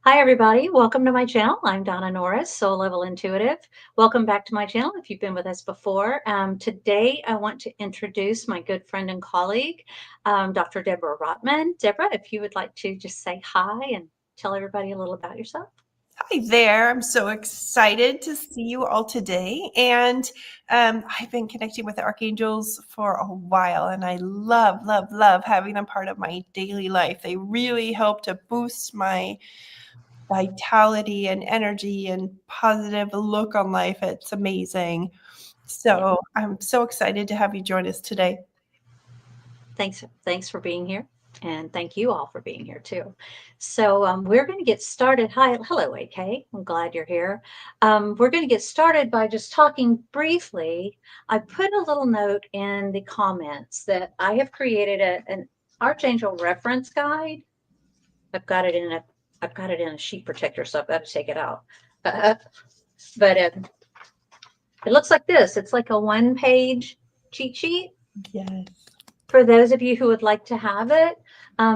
Hi, everybody. Welcome to my channel. I'm Donna Norris, Soul Level Intuitive. Welcome back to my channel if you've been with us before. Today, I want to introduce my good friend and colleague, Dr. Deborah Rotman. Deborah, if you would like to just say hi and tell everybody a little about yourself. Hi there. I'm so excited to see you all today. And I've been connecting with the Archangels for a while, and I love, love, love having them part of my daily life. They really help to boost my vitality and energy and positive look on life. It's amazing. Yeah. So I'm so excited to have you join us today. Thanks for being here. And thank you all for being here too. So we're going to get started. Hello, AK. I'm glad you're here. We're going to get started by just talking briefly. I put a little note in the comments that I have created an Archangel reference guide. I've got it in a sheet protector, so I've got to take it out. But it looks like this. It's like a one-page cheat sheet. Yes. For those of you who would like to have it,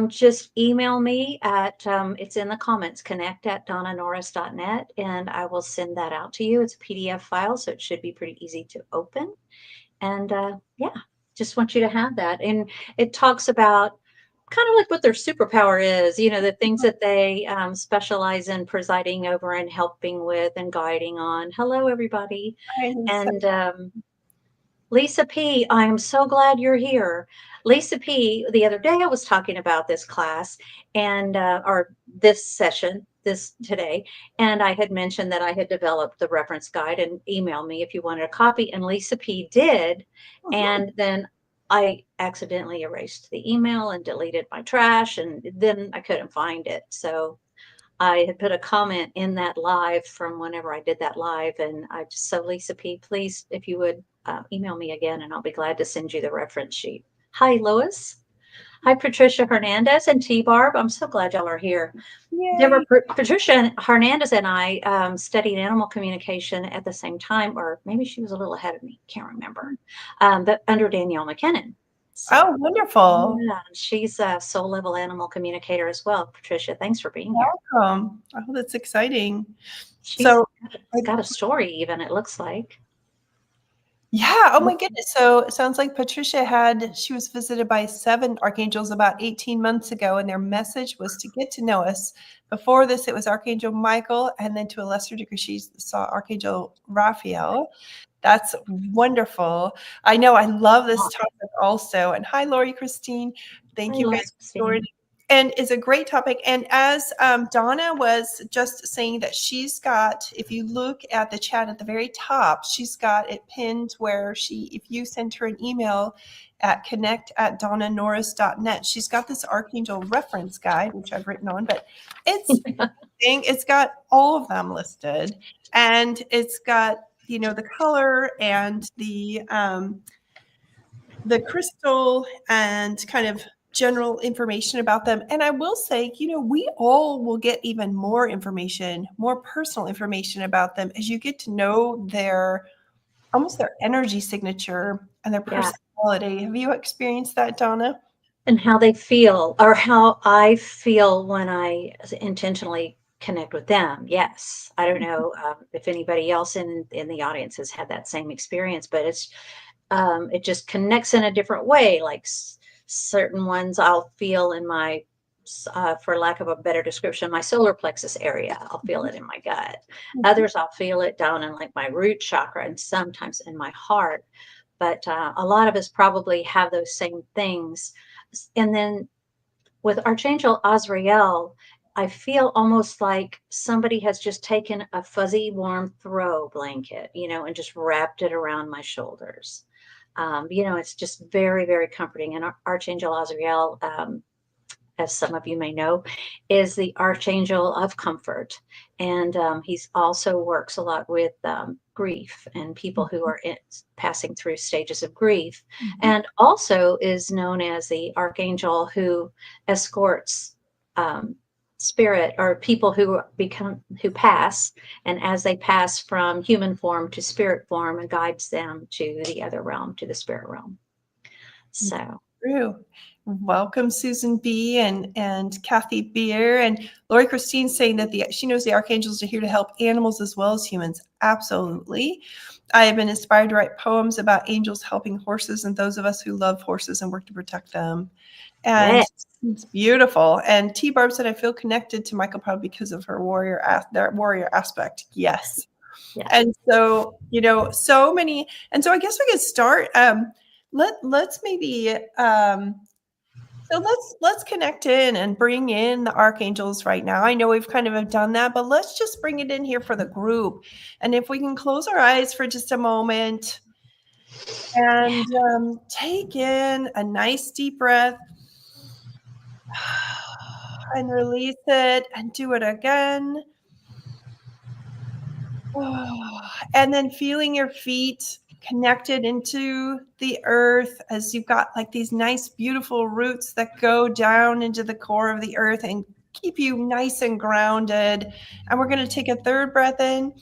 just email me at, it's in the comments, connect@donnanorris.net, and I will send that out to you. It's a PDF file, so it should be pretty easy to open. And yeah, just want you to have that. And it talks about kind of like what their superpower is, the things that they specialize in presiding over and helping with and guiding on. Hello, everybody. I'm so And Lisa P., I'm so glad you're here. Lisa P., the other day I was talking about this class and, or this session, this today, and I had mentioned that I had developed the reference guide and email me if you wanted a copy. And Lisa P. did. And then I accidentally erased the email and deleted my trash, and then I couldn't find it. So I had put a comment in that live from whenever I did that live, and so Lisa P., please, if you would email me again, and I'll be glad to send you the reference sheet. Hi, Lois. Hi, Patricia Hernandez and T. Barb. I'm so glad y'all are here. Yay. Patricia Hernandez and I studied animal communication at the same time, or maybe she was a little ahead of me. Can't remember. But under Danielle McKinnon. So, Oh, wonderful. yeah, she's a soul level animal communicator as well. Patricia, thanks for being here. Welcome. Oh, that's exciting. She's So, got a story, even, it looks like. yeah, oh my goodness. So it sounds like she was visited by 7 archangels about 18 months ago, and their message was to get to know us. Before this, it was Archangel Michael, and then to a lesser degree, she saw Archangel Raphael. That's wonderful. I know I love this topic also. And hi, Lori Christine. Thank Hi, you Laura guys for Christine. joining. And it's a great topic. And as Donna was just saying that she's got, if you look at the chat at the very top, she's got it pinned where if you send her an email at connect@donnanorris.net, she's got this Archangel reference guide, which I've written on, but it's got all of them listed, and it's got, the color and the crystal and kind of general information about them. And I will say, we all will get even more information, more personal information about them as you get to know almost their energy signature and their personality. Have you experienced that, Donna? And how they feel, or how I feel when I intentionally connect with them. Yes. I don't know if anybody else in the audience has had that same experience, but it just connects in a different way. Like certain ones I'll feel in my, for lack of a better description, my solar plexus area. I'll feel it in my gut. Others I'll feel it down in like my root chakra, and sometimes in my heart. But a lot of us probably have those same things. And then with Archangel Azrael, I feel almost like somebody has just taken a fuzzy, warm throw blanket, and just wrapped it around my shoulders. It's just very, very comforting. And Archangel Azrael, as some of you may know, is the Archangel of Comfort. And he's also works a lot with grief and people who are passing through stages of grief, and also is known as the Archangel who escorts spirit or people who pass, and as they pass from human form to spirit form, and guides them to the other realm, to the spirit realm. So True. Welcome, Susan B. and Kathy Beer. And Lori Christine saying that she knows the archangels are here to help animals as well as humans. Absolutely. I have been inspired to write poems about angels helping horses and those of us who love horses and work to protect them. And Yes. it's beautiful. And T. Barb said, I feel connected to Michael Pub because of her warrior aspect. Yes. Yeah. And so, so many. And so I guess we could start. Let's maybe so let's connect in and bring in the archangels right now. I know we've kind of done that, but let's just bring it in here for the group. And if we can close our eyes for just a moment and take in a nice deep breath and release it and do it again. And then feeling your feet connected into the earth as you've got like these nice, beautiful roots that go down into the core of the earth and keep you nice and grounded. And we're going to take a third breath in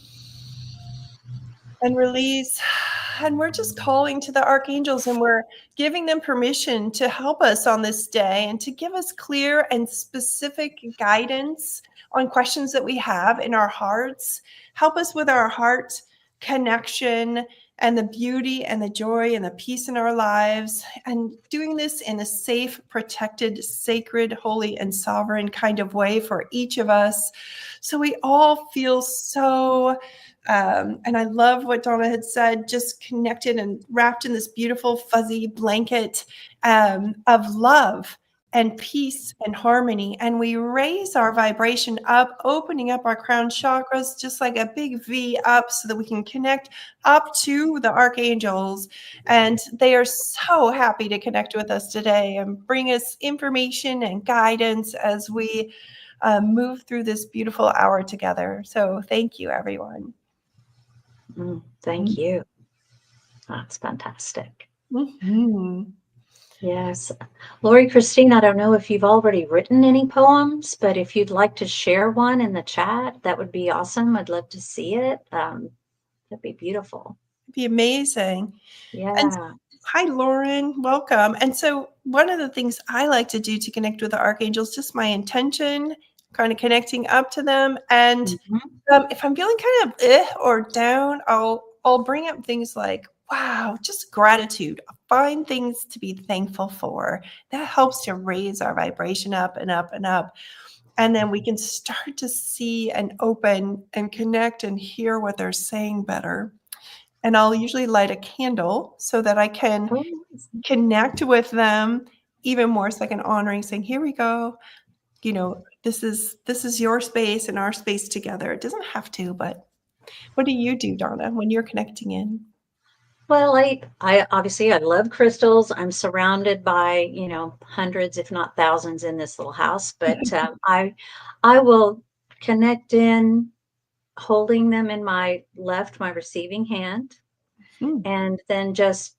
and release. And we're just calling to the archangels and we're giving them permission to help us on this day and to give us clear and specific guidance on questions that we have in our hearts. Help us with our heart connection and the beauty and the joy and the peace in our lives, and doing this in a safe, protected, sacred, holy, and sovereign kind of way for each of us. So we all feel so and I love what Donna had said, just connected and wrapped in this beautiful fuzzy blanket of love and peace and harmony. And we raise our vibration up, opening up our crown chakras, just like a big V up so that we can connect up to the archangels. And they are so happy to connect with us today and bring us information and guidance as we move through this beautiful hour together. So thank you, everyone. Thank you. That's fantastic. Mm-hmm. Yes. Lori Christine, I don't know if you've already written any poems, but if you'd like to share one in the chat, that would be awesome. I'd love to see it. That'd be beautiful. It'd be amazing. Yeah. And hi, Lauren. Welcome. And so one of the things I like to do to connect with the archangels, just my intention, kind of connecting up to them. And if I'm feeling kind of or down, I'll bring up things like, wow, just gratitude. Find things to be thankful for. That helps to raise our vibration up and up and up. And then we can start to see and open and connect and hear what they're saying better. And I'll usually light a candle so that I can connect with them even more. It's like an honoring, saying, here we go. This is your space and our space together. It doesn't have to, but what do you do, Donna, when you're connecting in? Well, I obviously I love crystals. I'm surrounded by, hundreds, if not thousands in this little house, but I will connect in holding them in my receiving hand, and then just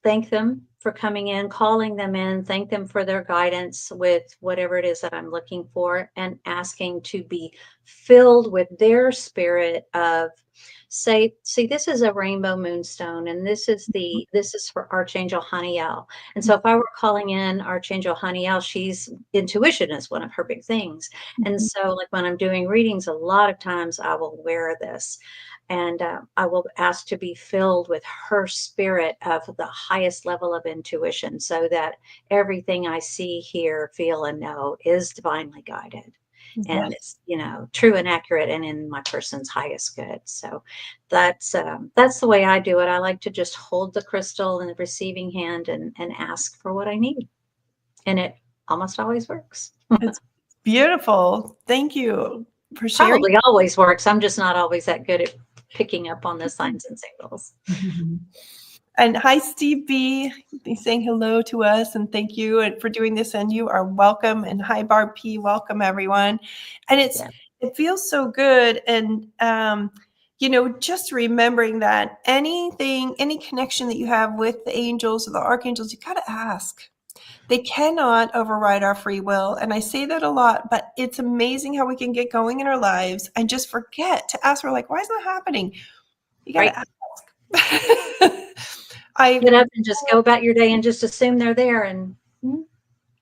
thank them for coming in, calling them in, thank them for their guidance with whatever it is that I'm looking for, and asking to be filled with their spirit of see, this is a rainbow moonstone, and this is for Archangel Haniel. And so if I were calling in Archangel Haniel, she's intuition is one of her big things. And so like when I'm doing readings, a lot of times I will wear this. And I will ask to be filled with her spirit of the highest level of intuition so that everything I see, hear, feel, and know is divinely guided. And it's, true and accurate and in my person's highest good. So that's the way I do it. I like to just hold the crystal in the receiving hand and ask for what I need. And it almost always works. It's beautiful. Thank you for sharing. Probably always works. I'm just not always that good at picking up on the signs and signals. And hi, Steve B. He's saying hello to us and thank you for doing this. And you are welcome. And hi, Barb P. Welcome, everyone. And it feels so good. And, just remembering that any connection that you have with the angels or the archangels, you got to ask. They cannot override our free will. And I say that a lot, but it's amazing how we can get going in our lives and just forget to ask. We're like, why is that happening? You got to ask. Get up and just go about your day and just assume they're there and Mhm.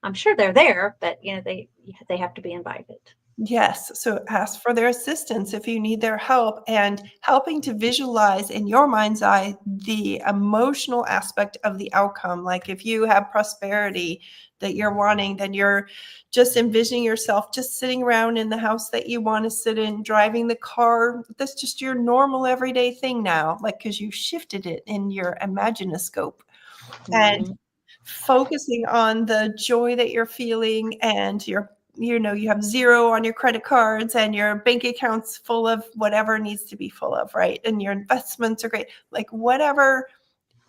I'm sure they're there, but they have to be invited. Yes. So ask for their assistance if you need their help, and helping to visualize in your mind's eye the emotional aspect of the outcome. Like if you have prosperity that you're wanting, then you're just envisioning yourself just sitting around in the house that you want to sit in, driving the car. That's just your normal everyday thing now, like because you shifted it in your imaginoscope. And Mhm. focusing on the joy that you're feeling, and you have zero on your credit cards and your bank account's full of whatever needs to be full of, right? And your investments are great. Like whatever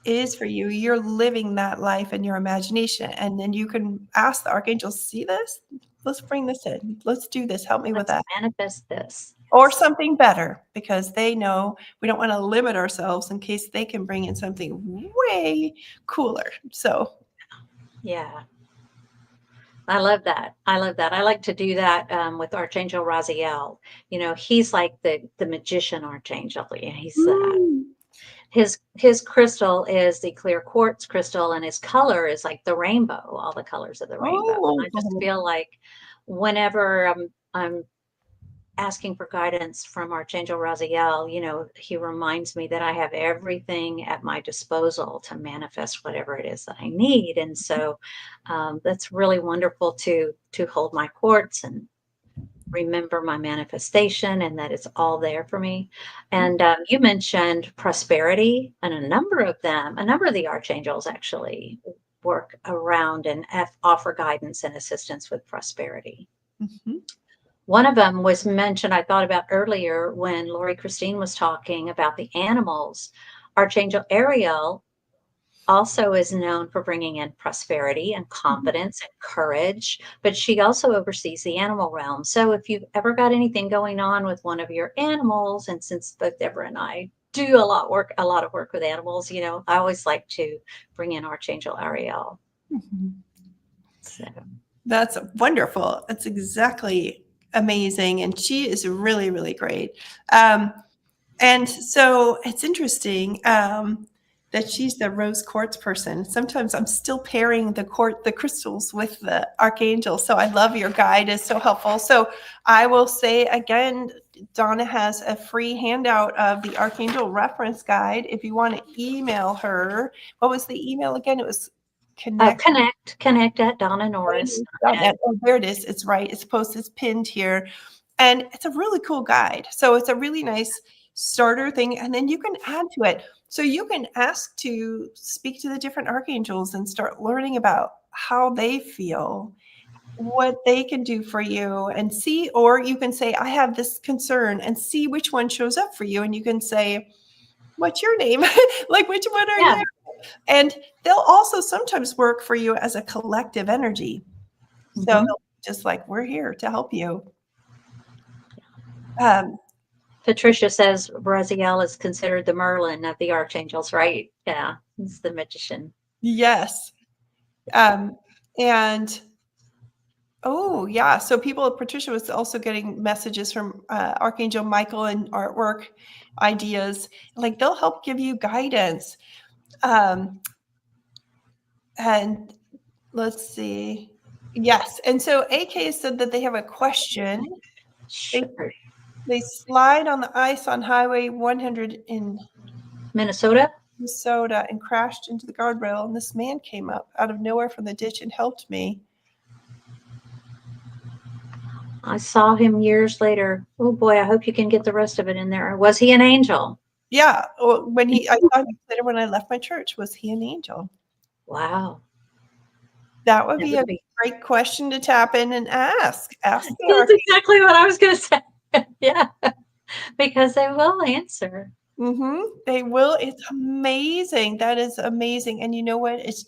is for you, you're living that life in your imagination. And then you can ask the archangels, see this? Let's bring this in. Let's do this. Help me with Let's that. manifest this. Or Yes. something better, because they know we don't want to limit ourselves in case they can bring in something way cooler. So Yeah. I love that. I love that. I like to do that with Archangel Raziel. He's like the magician archangel. Yeah, he's mm. his crystal is the clear quartz crystal, and his color is like the rainbow, all the colors of the rainbow. And I just Oh, feel like whenever I'm asking for guidance from Archangel Raziel, he reminds me that I have everything at my disposal to manifest whatever it is that I need. And so that's really wonderful to hold my quartz and remember my manifestation and that it's all there for me. And you mentioned prosperity, and a number of the archangels actually work around and offer guidance and assistance with prosperity. mhm, One of them was mentioned, I thought about earlier when Lori Christine was talking about the animals. Archangel Ariel also is known for bringing in prosperity and mhm. confidence and courage, but she also oversees the animal realm. So if you've ever got anything going on with one of your animals, and since both Deborah and I do a lot of work with animals, I always like to bring in Archangel Ariel. Mhm. So That's wonderful. That's exactly amazing. And she is really, really great. Um, and so it's interesting that she's the rose quartz person. Sometimes I'm still pairing the crystals with the archangel. So I love your guide; is so helpful. So I will say again, Donna has a free handout of the archangel reference guide. If you want to email her, what was the email again? It was connect. connect at Donna Norris. .net. Oh, there it is. It's right. It's posted, it's pinned here. And it's a really cool guide. So it's a really nice starter thing. And then you can add to it. So you can ask to speak to the different archangels and start learning about how they feel, what they can do for you, and see, or you can say, I have this concern, and see which one shows up for you. And you can say, what's your name? Like, which one are Yeah. you? And they'll also sometimes work for you as a collective energy. So Mhm. just like, we're here to help you. Um, Patricia says Raziel is considered the Merlin of the archangels, right? Yeah, he's the magician. yes. Um, and oh, yeah. So Patricia was also getting messages from Archangel Michael and artwork ideas. Like they'll help give you guidance. Um, and let's see. Yes. And so AK said that they have a question. They Sure. they slide on the ice on Highway 100 in Minnesota? Minnesota and crashed into the guardrail. And this man came up out of nowhere from the ditch and helped me. I saw him years later. Oh boy, I hope you can get the rest of it in there. Was he an angel? Yeah. I saw him later when I left my church. Was he an angel? Wow. That would That be would a be. great question to tap in and ask. Ask the That's exactly what I was going to say. Yeah, because they will answer. They will. It's amazing. That is amazing. And you know what? It's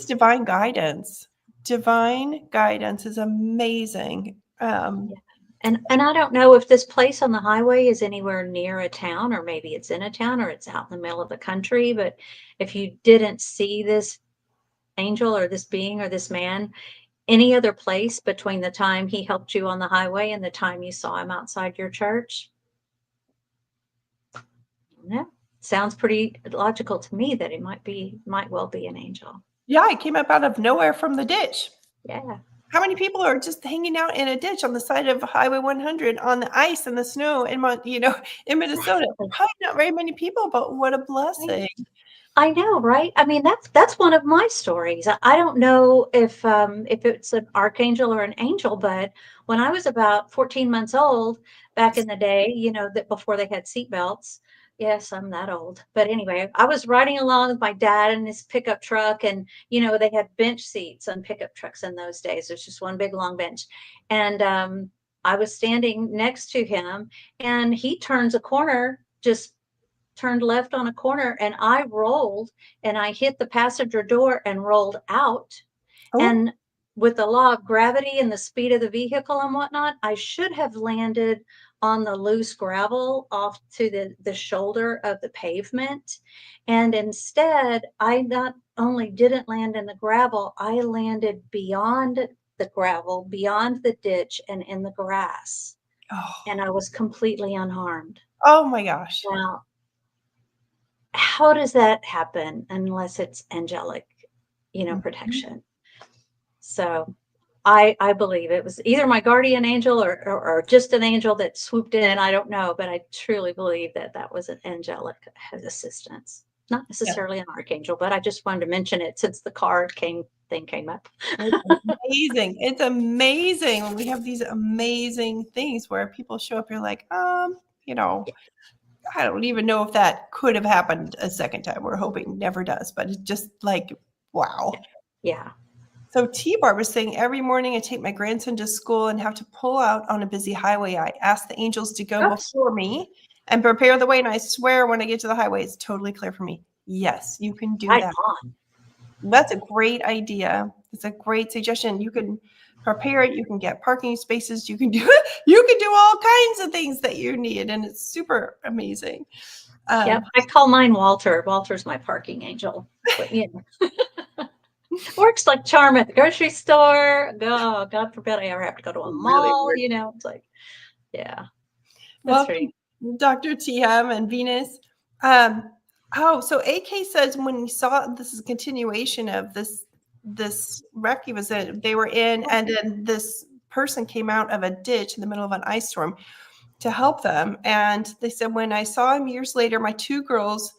divine guidance. Divine guidance is amazing. Yeah. And I don't know if this place on the highway is anywhere near a town, or maybe it's in a town, or it's out in the middle of the country. But if you didn't see this angel or this being or this man any other place between the time he helped you on the highway and the time you saw him outside your church, no, sounds pretty logical to me that it might well be an angel. Yeah, I came up out of nowhere from the ditch. Yeah. How many people are just hanging out in a ditch on the side of Highway 100 on the ice and the snow in in Minnesota? Exactly. Probably not very many people, but what a Right. blessing. I know, right? I mean, that's one of my stories. I don't know if it's an archangel or an angel, but when I was about 14 months old back in the day, that before they had seat belts. Yes, I'm that old. But anyway, I was riding along with my dad in his pickup truck, and they had bench seats on pickup trucks in those days. There's just one big long bench. And I was standing next to him, and he turns a corner, just turned left on a corner, and I rolled and I hit the passenger door and rolled out. Oh, And with the law of gravity and the speed of the vehicle and whatnot, I should have landed on the loose gravel off to the shoulder of the pavement. And instead, I not only didn't land in the gravel, I landed beyond the gravel, beyond the ditch, and in the grass. oh, And I was completely unharmed. oh my gosh. Now, how does that happen unless it's angelic, Mhm. protection? So I believe it was either my guardian angel or just an angel that swooped in. I don't know, but I truly believe that that was an angelic assistance, not Yeah. necessarily an archangel, but I just wanted to mention it since the card thing came up. It's amazing. It's amazing when we have these amazing things where people show up. You're like, you know, I don't even know if that could have happened a second time. We're hoping never does, but it's just like, wow. Yeah. So T-Bar was saying every morning I take my grandson to school and have to pull out on a busy highway. I ask the angels to go Oops. before me and prepare the way. And I swear when I get to the highway, it's totally clear for me. Yes, you can do Right that. on. That's a great idea. It's a great suggestion. You can prepare it. You can get parking spaces. You can do you can do all kinds of things that you need, and it's super amazing. Yep. Um, I call mine Walter. Walter's my parking angel. But works like charm at the grocery store. Oh, God forbid I ever have to go to a really mall. weird. It's like, yeah, that's Welcome, pretty. Dr. TM and Venus. Um, so AK says when he saw this is a continuation of this wreck he was in, they were in, and then this person came out of a ditch in the middle of an ice storm to help them. And they said, when I saw him years later, my two girls,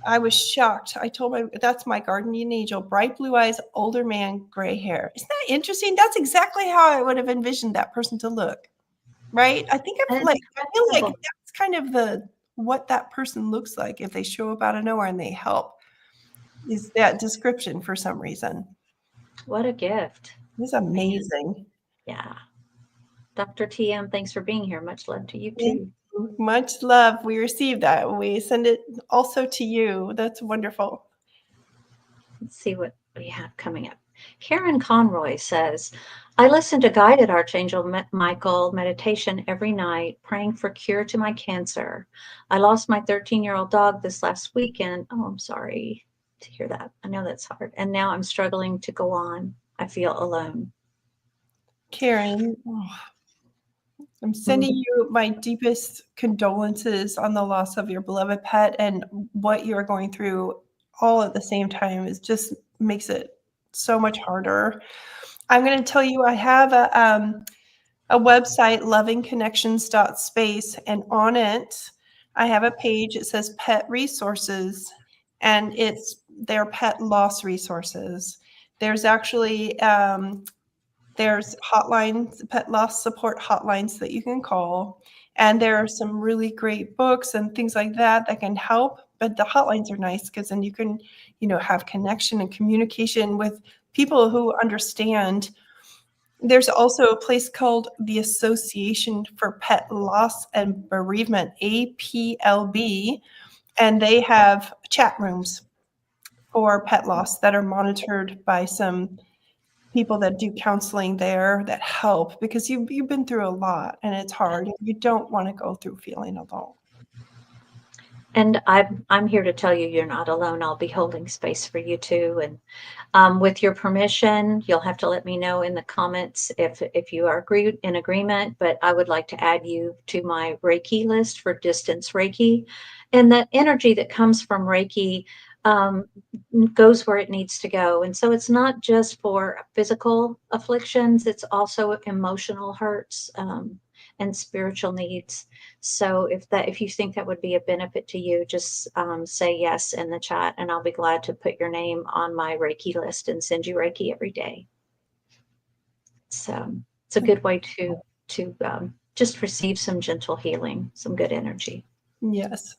I was shocked. I told my, that's my guardian angel, bright blue eyes, older man, gray hair. Isn't that interesting? That's exactly how I would have envisioned that person to look, right? I feel like Incredible. that's kind of what that person looks like if they show up out of nowhere and they help, is that description for some reason. What a gift. It's Man. amazing. Yeah. Dr. TM, thanks for being here. Much love to you Thank too. you. Much love. We received that. We send it also to you. That's wonderful. Let's see what we have coming up. Karen Conroy says, I listen to guided Archangel Michael meditation every night, praying for cure to my cancer. I lost my 13-year-old dog this last weekend. Oh, I'm sorry to hear that. I know that's hard. And now I'm struggling to go on. I feel alone. Karen, I'm sending you my deepest condolences on the loss of your beloved pet, and what you're going through all at the same time is just makes it so much harder. I'm going to tell you I have a website, lovingconnections.space, and on it I have a page. It says pet resources, and it's their pet loss resources. There's actually there's hotlines, pet loss support hotlines that you can call. And there are some really great books and things like that that can help. But the hotlines are nice because then you can, have connection and communication with people who understand. There's also a place called the Association for Pet Loss and Bereavement, APLB, and they have chat rooms for pet loss that are monitored by some people that do counseling there that help, because you've been through a lot and it's hard. You don't want to go through feeling alone. And I'm here to tell you you're not alone. I'll be holding space for you too. And with your permission, you'll have to let me know in the comments if you are in agreement. But I would like to add you to my Reiki list for distance Reiki, and the energy that comes from Reiki um, goes where it needs to go. And so it's not just for physical afflictions, it's also emotional hurts, and spiritual needs. So if you think that would be a benefit to you, just say yes in the chat, and I'll be glad to put your name on my Reiki list and send you Reiki every day. So it's a good way to just receive some gentle healing, some good energy. Yes.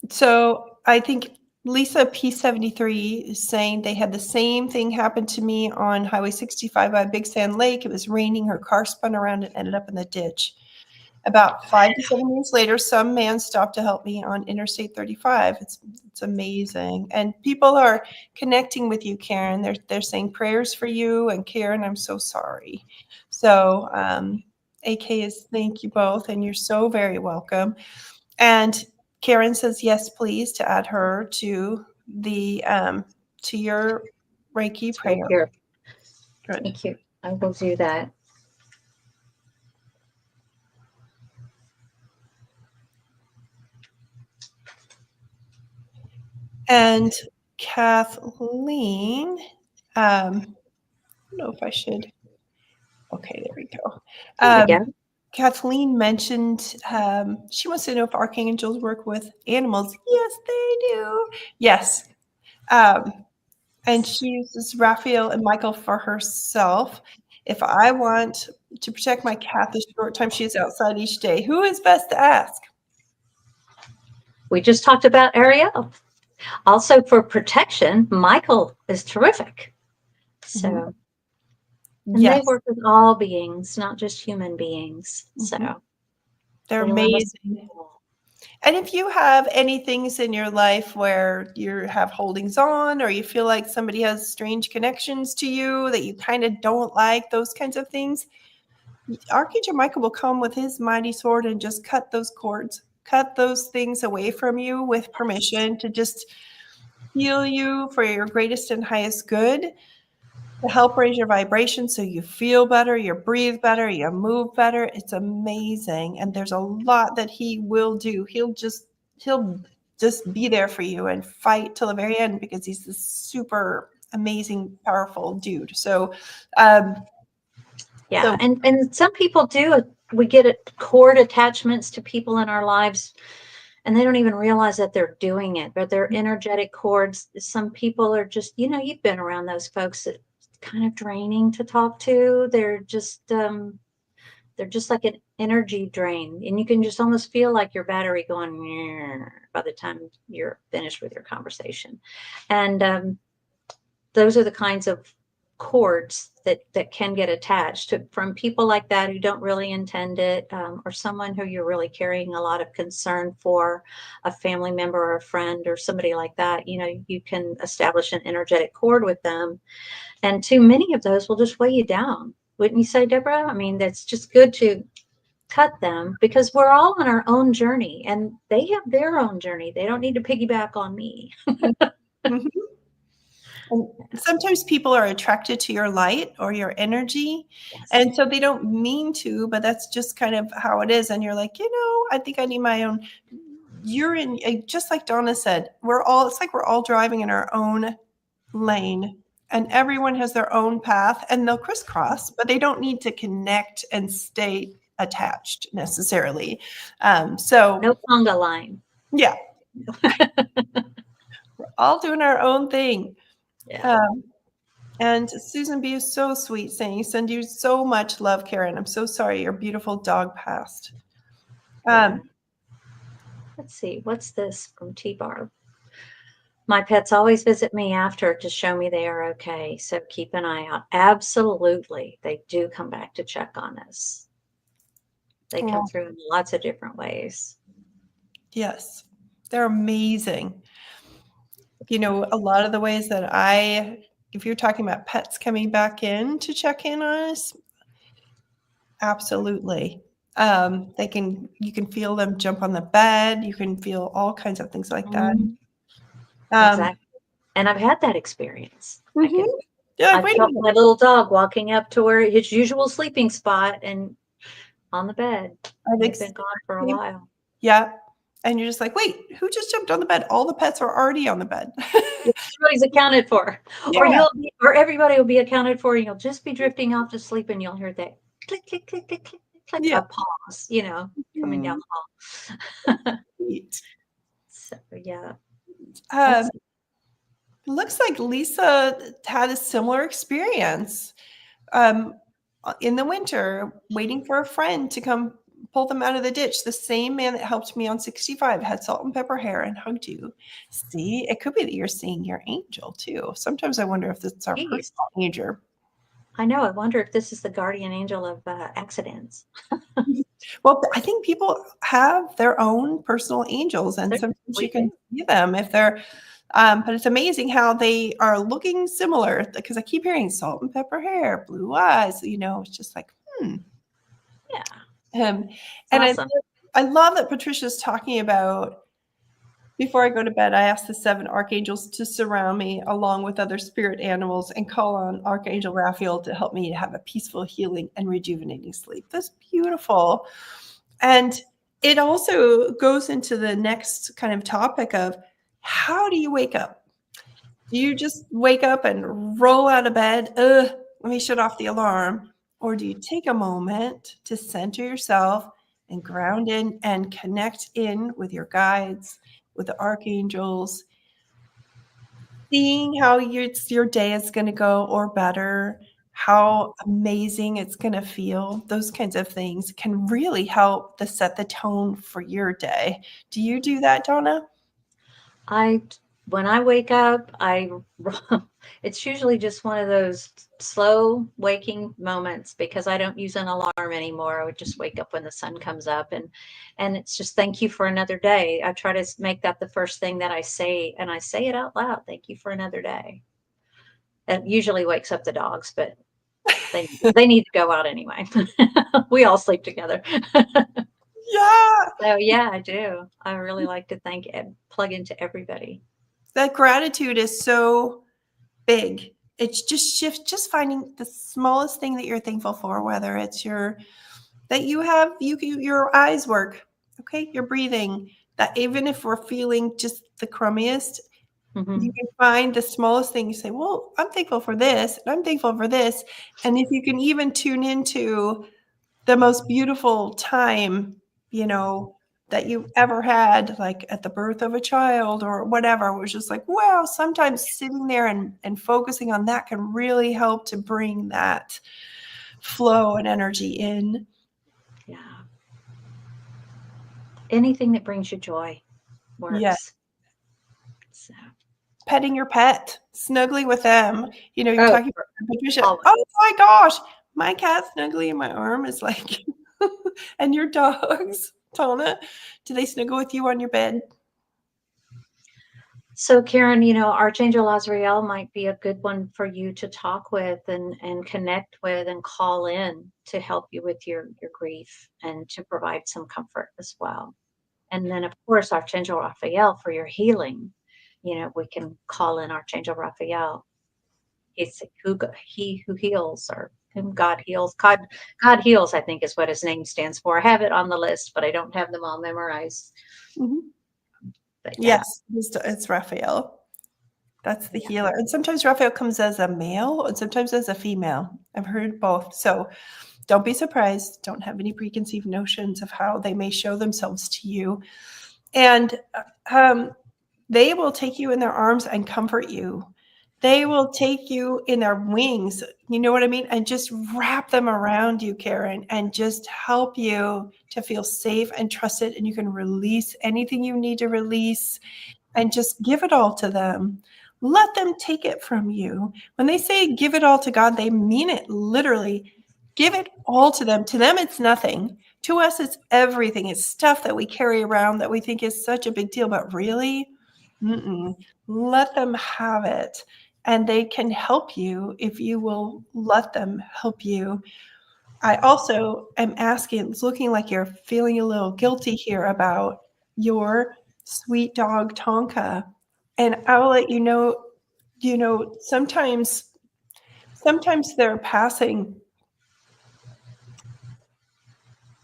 So I think Lisa P73 is saying they had the same thing happen to me on Highway 65 by Big Sand Lake. It was raining. Her car spun around and ended up in the ditch. About 5 to 7 years later, some man stopped to help me on Interstate 35. It's amazing. And people are connecting with you, Karen. They're saying prayers for you. And Karen, I'm so sorry. So AK is thank you both. And you're so very welcome. And Karen says, yes, please, to add her to the to your Reiki prayer. Here. Good. Thank you. I will do that. And Kathleen, I don't know if I should. Okay, there we go. There we go. Kathleen mentioned she wants to know if archangels work with animals. Yes, they do. Yes. And she uses Raphael and Michael for herself. If I want to protect my cat the short time she is outside each day, who is best to ask? We just talked about Ariel. Also, for protection, Michael is terrific. So, and Yes. they work with all beings, not just human beings. So they're they love us amazing. all. And if you have any things in your life where you have holdings on, or you feel like somebody has strange connections to you that you kind of don't like, those kinds of things, Archangel Michael will come with his mighty sword and just cut those cords, cut those things away from you with permission to just heal you for your greatest and highest good, to help raise your vibration so you feel better, you breathe better, you move better. It's amazing. And there's a lot that he will do. He'll just be there for you and fight till the very end because he's this super amazing, powerful dude. So yeah, and some people do. We get cord attachments to people in our lives, and they don't even realize that they're doing it. But they're energetic cords. Some people are just, you've been around those folks that kind of draining to talk to. They're just like an energy drain, and you can just almost feel like your battery going by the time you're finished with your conversation. And those are the kinds of cords that can get attached from people like that who don't really intend it, or someone who you're really carrying a lot of concern for, a family member or a friend or somebody like that. You can establish an energetic cord with them, and too many of those will just weigh you down. Wouldn't you say, Deborah? I mean, that's just good to cut them, because we're all on our own journey and they have their own journey. They don't need to piggyback on me. and sometimes people are attracted to your light or your energy. Yes. And so they don't mean to, but that's just kind of how it is. And you're like, I think I need my own. You're in, just like Donna said, it's like we're all driving in our own lane, and everyone has their own path, and they'll crisscross, but they don't need to connect and stay attached necessarily. So no conga line. Yeah. We're all doing our own thing. Yeah. And Susan B is so sweet, saying, send you so much love, Karen. I'm so sorry your beautiful dog passed. Let's see, what's this from T-Bar? My pets always visit me after to show me they are okay, so keep an eye out. Absolutely. They do come back to check on us. They come through in lots of different ways. Yes, they're amazing. A lot of the ways that if you're talking about pets coming back in to check in on us, absolutely. You can feel them jump on the bed. You can feel all kinds of things like that. Exactly. And I've had that experience. Yeah, I felt my little dog walking up to where his usual sleeping spot and on the bed. They've been gone for a while. Yeah. And you're just like, wait, who just jumped on the bed? All the pets are already on the bed. Everybody's accounted for, or Yeah. or everybody will be accounted for, and you'll just be drifting off to sleep, and you'll hear that click, click, click, click, click, click, Yeah. a pause, coming down Mhm. the hall. Neat. So yeah, Um, that's looks like Lisa had a similar experience um, in the winter, waiting for a friend to come pull them out of the ditch. The same man that helped me on 65 had salt and pepper hair and hugged you. See, it could be that you're seeing your angel too. Sometimes I wonder if it's our geez. personal angel. I know. I wonder if this is the guardian angel of accidents. Well, I think people have their own personal angels, and There- sometimes you We can do. see them if they're. But it's amazing how they are looking similar because I keep hearing salt and pepper hair, blue eyes. It's just like, hmm. Yeah, Um, it's and awesome. I love that Patricia's talking about before I go to bed, I ask the 7 archangels to surround me along with other spirit animals and call on Archangel Raphael to help me to have a peaceful, healing, and rejuvenating sleep. That's beautiful. And it also goes into the next kind of topic of how do you wake up? Do you just wake up and roll out of bed? Let me shut off the alarm. Or do you take a moment to center yourself and ground in and connect in with your guides, with the archangels, seeing how your day is going to go or better, how amazing it's going to feel? Those kinds of things can really help to set the tone for your day. Do you do that, Donna? I When I wake up, it's usually just one of those slow waking moments because I don't use an alarm anymore. I would just wake up when the sun comes up, and it's just thank you for another day. I try to make that the first thing that I say, and I say it out loud. Thank you for another day. It usually wakes up the dogs, but they need to go out anyway. We all sleep together. Yeah. So yeah, I do. I really like to thank and plug into everybody. That gratitude is so big. It's just finding the smallest thing that you're thankful for, whether it's that you have your eyes work, okay, you're breathing. That even if we're feeling just the crummiest, you Hmm. can find the smallest thing. You say, "Well, I'm thankful for this, and I'm thankful for this," and if you can even tune into the most beautiful time, you know, that you ever had, like at the birth of a child or whatever, it was just like, wow, sometimes sitting there and focusing on that can really help to bring that flow and energy in. Yeah. Anything that brings you joy Yeah. works. So, Petting your pet, snuggling with them. You're oh, talking about Patricia. Oh always. my gosh, my cat snuggling in my arm is like, and your dogs, Tona, do they snuggle with you on your bed? So, Karen, Archangel Azrael might be a good one for you to talk with and connect with and call in to help you with your grief and to provide some comfort as well. And then, of course, Archangel Raphael for your healing. We can call in Archangel Raphael. He who heals, or whom God heals. God heals, I think, is what his name stands for. I have it on the list, but I don't have them all memorized. Mhm. But yeah, Yes, it's Raphael. That's the yeah, healer. And sometimes Raphael comes as a male and sometimes as a female. I've heard both. So don't be surprised. Don't have any preconceived notions of how they may show themselves to you. And um, they will take you in their arms and comfort you. They will take you in their wings, you know what I mean? And just wrap them around you, Karen, and just help you to feel safe and trusted. And you can release anything you need to release and just give it all to them. Let them take it from you. When they say give it all to God, they mean it literally. Give it all to them. To them, it's nothing. To us, it's everything. It's stuff that we carry around that we think is such a big deal, but really, let them have it. And they can help you if you will let them help you. I also am asking, it's looking like you're feeling a little guilty here about your sweet dog Tonka. And I'll let sometimes their passing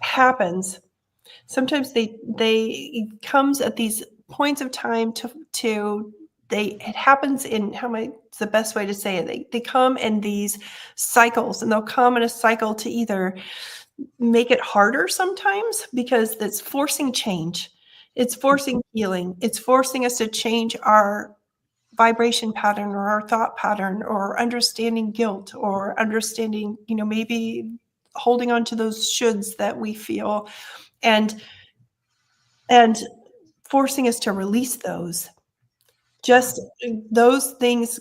happens Sometimes it comes at these points of time it happens in, it's the best way to say it. They come in these cycles, and they'll come in a cycle to either make it harder sometimes because it's forcing change. It's forcing healing. It's forcing us to change our vibration pattern or our thought pattern, or understanding guilt, or understanding, maybe holding on to those shoulds that we feel, and forcing us to release those. Just those things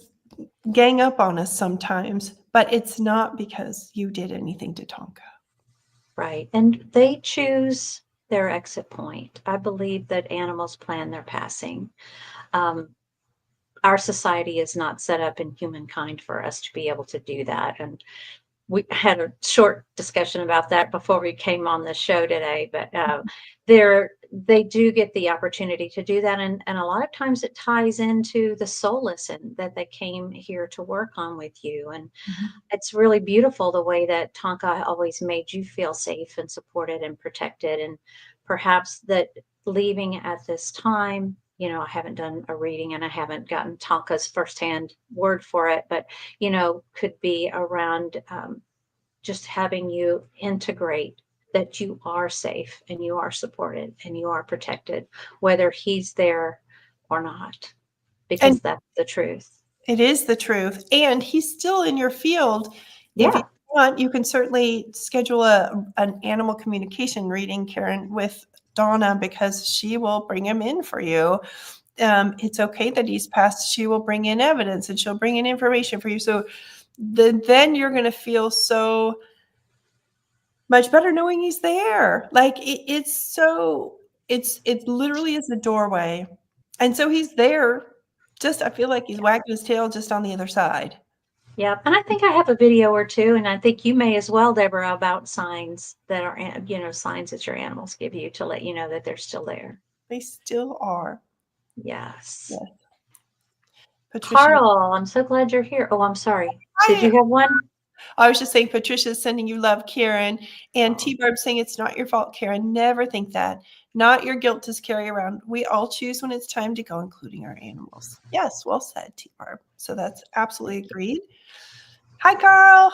gang up on us sometimes, but it's not because you did anything to Tonka. Right. And they choose their exit point. I believe that animals plan their passing. Our society is not set up in humankind for us to be able to do that. And we had a short discussion about that before we came on the show today, but they do get the opportunity to do that. And a lot of times it ties into the soul lesson that they came here to work on with you. And it's really beautiful the way that Tonka always made you feel safe and supported and protected. And perhaps that leaving at this time, I haven't done a reading and I haven't gotten Tonka's firsthand word for it, but, could be around just having you integrate that you are safe and you are supported and you are protected, whether he's there or not, because And that's the truth. it is the truth. And he's still in your field. If you Yeah. want, you can certainly schedule an animal communication reading, Karen, with Donna, because she will bring him in for you. It's okay that he's passed. She will bring in evidence and she'll bring in information for you. So then you're going to feel so much better knowing he's there. Like it literally is a doorway. And so he's there. Just, I feel like he's wagging his tail just on the other side. Yeah. And I think I have a video or two, and I think you may as well, Deborah, about signs that are, signs that your animals give you to let you know that they're still there. They still are. Yes. Yes. Patricia. Carl, I'm so glad you're here. Oh, I'm sorry. Did you have one? I was just saying, Patricia's sending you love, Karen. And Oh. T-Barb saying it's not your fault, Karen. Never think that. Not your guilt to carry around. We all choose when it's time to go, including our animals. Yes, well said, T-Barb. So that's absolutely agreed. Hi, Carl.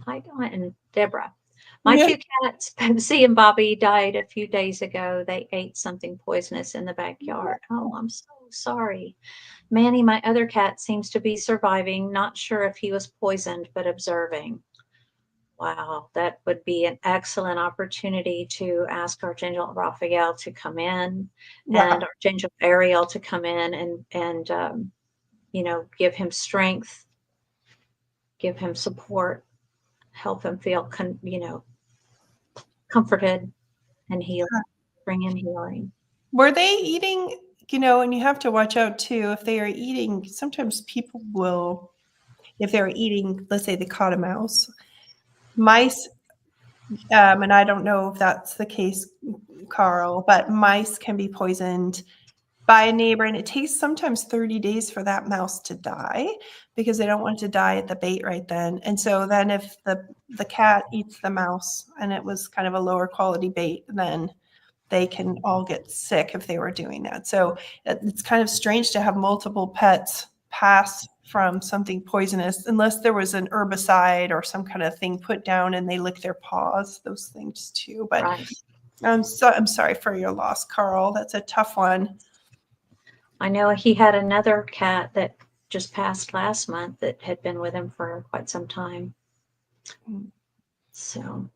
Hi, Dawn and Deborah. My two cats, Pepsi and Bobby, died a few days ago. They ate something poisonous in the backyard. Oh, I'm so sorry. Manny, my other cat, seems to be surviving. Not sure if he was poisoned, but observing. Wow, that would be an excellent opportunity to ask Archangel Raphael to come in, and Archangel Ariel to come in and give him strength, give him support, help him feel comforted and healed, bring in healing. Were they eating, and you have to watch out too, if they are eating, sometimes people will, if they're eating, let's say they caught a mouse, mice, and I don't know if that's the case, Carl, but mice can be poisoned by a neighbor, and it takes sometimes 30 days for that mouse to die because they don't want it to die at the bait right then. And so then if the cat eats the mouse and it was kind of a lower quality bait, then they can all get sick if they were doing that. So it's kind of strange to have multiple pets pass from something poisonous, unless there was an herbicide or some kind of thing put down and they lick their paws, those things too. But right. I'm sorry for your loss, Carl. That's a tough one. I know he had another cat that just passed last month that had been with him for quite some time. So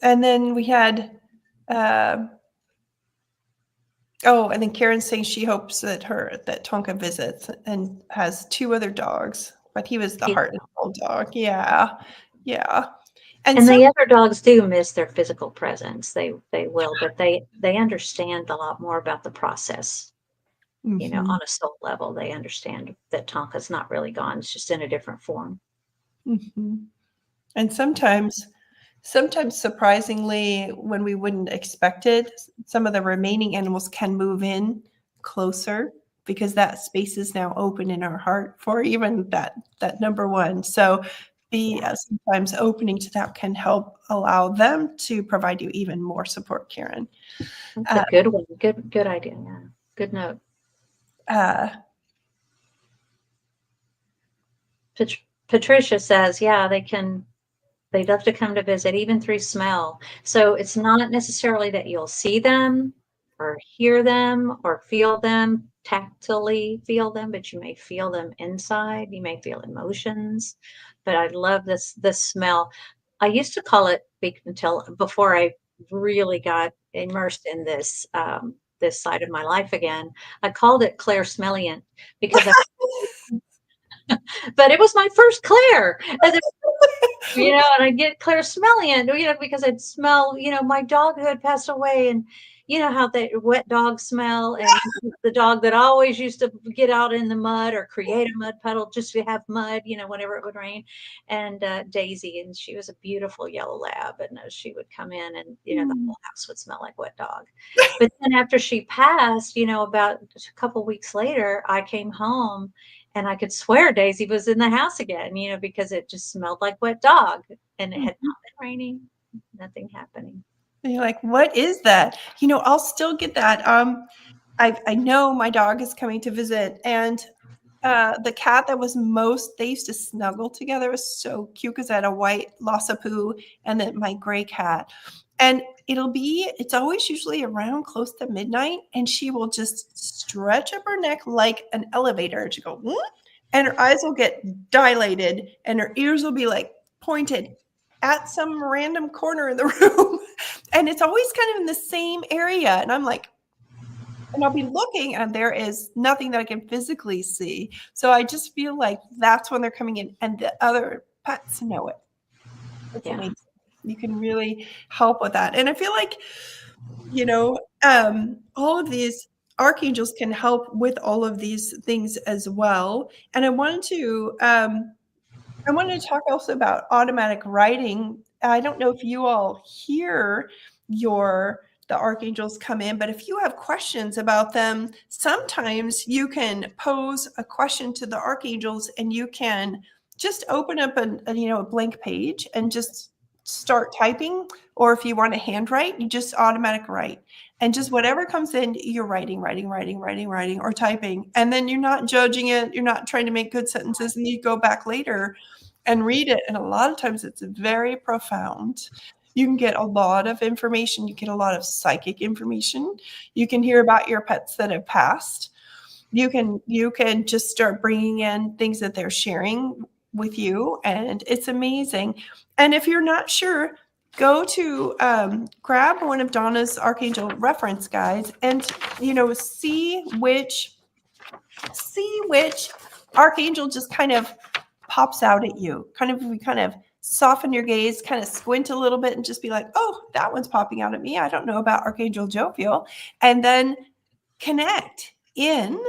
and then we had and then Karen's saying she hopes that Tonka visits and has 2 other dogs, but he was the heart and soul dog. Yeah. And the other dogs do miss their physical presence. They will, but they understand a lot more about the process. On a soul level, they understand that Tonka's not really gone. It's just in a different form. And sometimes surprisingly, when we wouldn't expect it, some of the remaining animals can move in closer because that space is now open in our heart for even that number one. So be sometimes opening to that can help allow them to provide you even more support, Karen. That's a good one. Good idea. Yeah. Good note. Patricia says, yeah, they'd love to come to visit, even through smell. So it's not necessarily that you'll see them or hear them or feel them, tactily feel them, but you may feel them inside. You may feel emotions. But I love this smell. I used to call it until before I really got immersed in this side of my life again. I called it Claire Smellient because but it was my first Claire. And I get Claire Smellient, because I'd smell, my dog who had passed away, and how the wet dog smell, and the dog that always used to get out in the mud or create a mud puddle just to have mud, whenever it would rain, and Daisy, and she was a beautiful yellow lab, and she would come in, and the whole house would smell like wet dog. But then after she passed, about a couple weeks later, I came home. And I could swear Daisy was in the house again, because it just smelled like wet dog, and it had not been raining, nothing happening. And you're like, what is that? I'll still get that. I know my dog is coming to visit, and the cat that was they used to snuggle together. It was so cute because I had a white Lhasa Poo and then my gray cat. And it's always usually around close to midnight, and she will just stretch up her neck like an elevator. And she go, what? And her eyes will get dilated, and her ears will be like pointed at some random corner in the room. And it's always kind of in the same area. And I'm like, and I'll be looking, and there is nothing that I can physically see. So I just feel like that's when they're coming in, and the other pets know it. It's amazing. You can really help with that. And I feel like, all of these archangels can help with all of these things as well. And I wanted to talk also about automatic writing. I don't know if you all hear the archangels come in, but if you have questions about them, sometimes you can pose a question to the archangels, and you can just open up a blank page and just start typing. Or if you want to handwrite, you just automatic write, and just whatever comes in, you're writing or typing, and then you're not judging it. You're not trying to make good sentences, and you go back later and read it. And a lot of times it's very profound. You can get a lot of information. You get a lot of psychic information. You can hear about your pets that have passed. You can just start bringing in things that they're sharing with you, and it's amazing. And if you're not sure, go to grab one of Donna's Archangel reference guides, and see which archangel just kind of pops out at you. Kind of soften your gaze, kind of squint a little bit, and just be like, oh, that one's popping out at me. I don't know about Archangel Jovial. And then connect in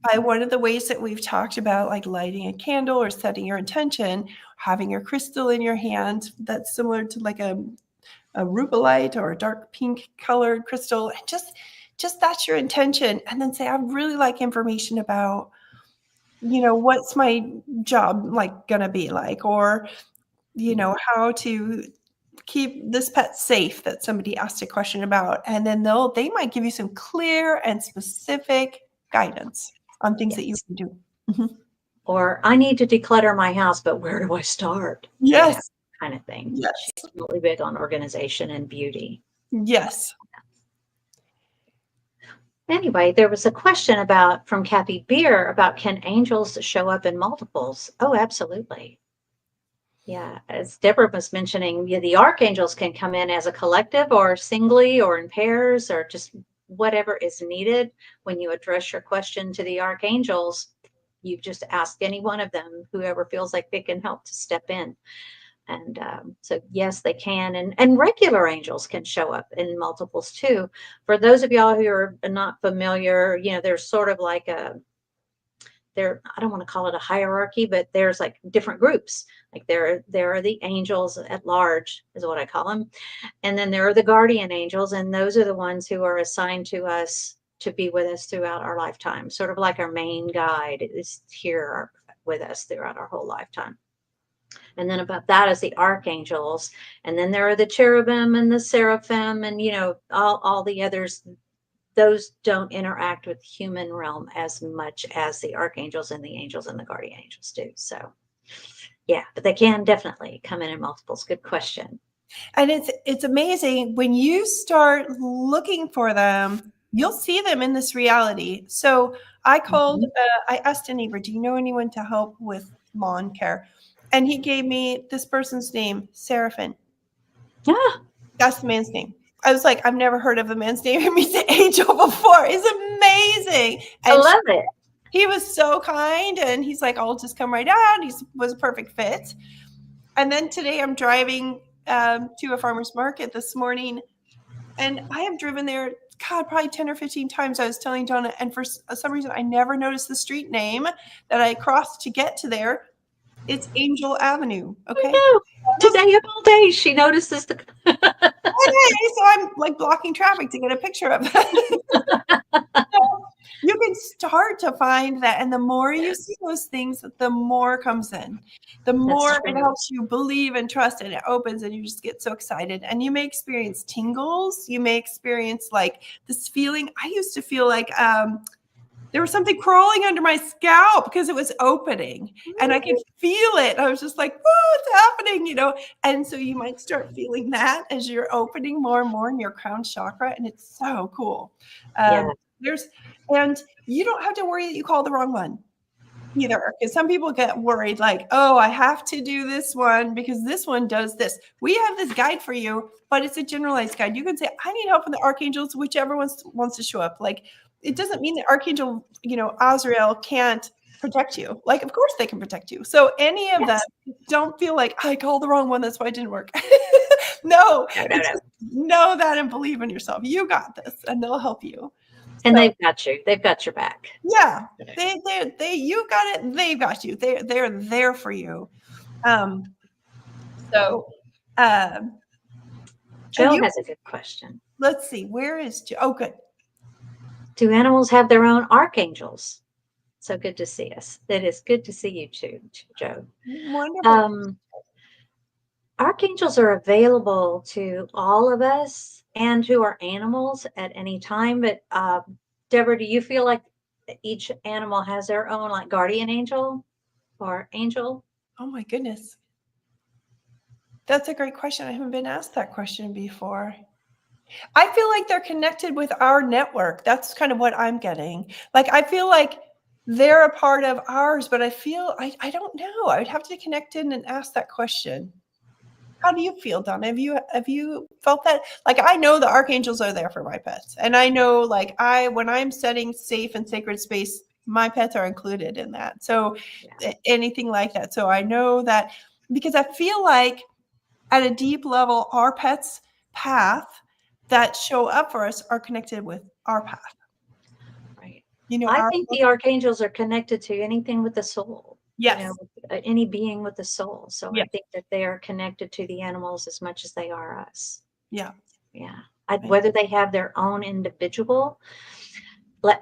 by one of the ways that we've talked about, like lighting a candle or setting your intention, having your crystal in your hand that's similar to like a rubellite or a dark pink colored crystal, and just that's your intention. And then say, I really like information about, what's my job like gonna be like, or how to keep this pet safe that somebody asked a question about. And then they might give you some clear and specific guidance on things that you can do. Mm-hmm. Or I need to declutter my house, but where do I start? Yes. Kind of thing. Yes. She's really big on organization and beauty. Yes. Anyway, there was a question from Kathy Beer about, can angels show up in multiples? Oh, absolutely. Yeah, as Deborah was mentioning, the archangels can come in as a collective or singly or in pairs or just whatever is needed. When you address your question to the archangels, you just ask any one of them, whoever feels like they can help, to step in. And so, yes, they can. And regular angels can show up in multiples too. For those of y'all who are not familiar, there's sort of like I don't want to call it a hierarchy, but there's like different groups. Like there are the angels at large, is what I call them. And then there are the guardian angels. And those are the ones who are assigned to us to be with us throughout our lifetime. Sort of like our main guide is here with us throughout our whole lifetime. And then above that is the archangels. And then there are the cherubim and the seraphim and, all the others. Those don't interact with human realm as much as the archangels and the angels and the guardian angels do. So yeah, but they can definitely come in multiples. Good question. And it's amazing when you start looking for them, you'll see them in this reality. So I called, I asked a neighbor, do you know anyone to help with lawn care? And he gave me this person's name, Seraphim. Ah, That's the man's name. I was like, I've never heard of the man's name. It means the angel before. It's amazing. I And love it. he was so kind. And he's like, I'll just come right out. He was a perfect fit. And then today I'm driving to a farmer's market this morning. And I have driven there, God, probably 10 or 15 times. I was telling Donna, and for some reason, I never noticed the street name that I crossed to get to there. It's Angel Avenue. Okay. Today of all days, she notices the. So I'm like blocking traffic to get a picture of that. So you can start to find that. And the more you see those things, the more comes in, the more it helps you believe and trust, and it opens and you just get so excited. And you may experience tingles. You may experience like this feeling. I used to feel like there was something crawling under my scalp because it was opening and I could feel it. I was just like, what's happening? And so you might start feeling that as you're opening more and more in your crown chakra. And it's so cool. And you don't have to worry that you call the wrong one either. Because some people get worried like, oh, I have to do this one because this one does this. We have this guide for you, but it's a generalized guide. You can say, I need help from the archangels, whichever one wants to show up. Like, it doesn't mean that Archangel, Azrael can't protect you. Like, of course they can protect you. So any of that, don't feel like I called the wrong one. That's why it didn't work. No. Just know that and believe in yourself. You got this, and they'll help you. And they've got you. They've got your back. Yeah, you got it. They've got you. They're there for you. Joe has a good question. Let's see. Where is Joe? Oh, good. Do animals have their own archangels? So good to see us. It is good to see you too, Joe. Wonderful. Archangels are available to all of us and to our animals at any time. But Deborah, do you feel like each animal has their own like guardian angel or angel? Oh my goodness. That's a great question. I haven't been asked that question before. I feel like they're connected with our network. That's kind of what I'm getting. Like, I feel like they're a part of ours, but I feel, I don't know. I would have to connect in and ask that question. How do you feel, Donna? Have you felt that? Like, I know the archangels are there for my pets. And I know, like, when I'm setting safe and sacred space, my pets are included in that. So anything like that. So I know that because I feel like at a deep level, our pets' path that show up for us are connected with our path. Right. I think the archangels are connected to anything with the soul. Yes. Any being with the soul. So Yeah. I think that they are connected to the animals as much as they are us. Yeah. Yeah. Whether they have their own individual,